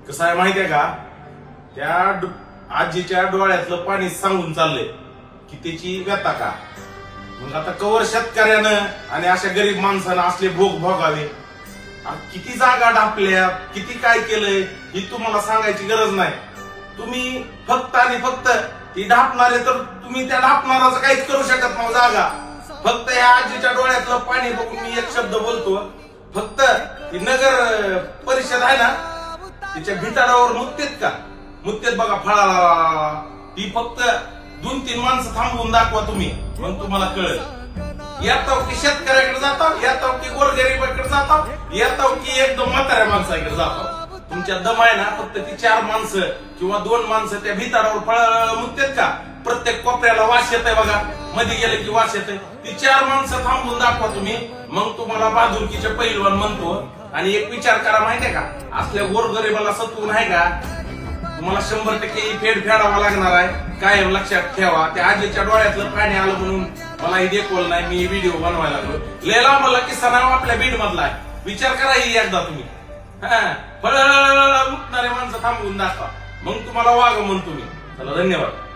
कसं आहे माहितीये का, त्या आजीच्या डोळ्यातलं पाणी सांगून चाललंय की त्याची व्यथा का. मग आता कवर शेतकऱ्यानं आणि अशा गरीब माणसानं असले भोग भोगावे. किती जागा डापल्या, किती काय केलंय ही तुम्हाला सांगायची गरज नाही. तुम्ही फक्त आणि फक्त ती डापणारे, तर तुम्ही त्या डापणाराचं काहीच करू शकत नाही. जागा फक्त या आजीच्या डोळ्यातलं पाणी बघून मी एक शब्द बोलतो. फक्त ती नगर परिषद आहे ना, तिच्या भिताडावर मुत्तेत का मुत्तेत बघा फळाला. ती फक्त 2-3 माणसं थांबवून दाखवा तुम्ही, मग तुम्हाला कळेल. येताव की शेतकऱ्याकडे जाताव, येताव की गोरगरीबाकडे जाताव, येताव की एकदम म्हाताऱ्या माणसाकडे जाताव. तुमच्या दम आहे ना, फक्त ती 4 माणसं किंवा 2 माणसं त्या भिताडावर फळ मुत्तेत का. प्रत्येक कोपऱ्याला वास येत आहे बघा, मध्ये गेले की वास येत आहे. ती 4 माणसं थांबवून दाखवा तुम्ही, मग तुम्हाला बहादुरकीचे पैलवान म्हणतो. आणि एक विचार करा माहितीये का, असल्या गोरगरीबाला सत्वून आहे का, तुम्हाला 100% फेड फेडावा लागणार आहे. कायम लक्षात ठेवा. त्या आजीच्या डोळ्यातलं पाणी आलं म्हणून मला हे देखवलं नाही, मी व्हिडिओ बनवायला लागलो. लेला मला किस्सा नाव आपल्या बीड मधला आहे. विचार करा ही एकदा तुम्ही. फळ मुतणारे माणसं थांबवून दाखवा, मग तुम्हाला वाघ म्हणतो मी. चला, धन्यवाद.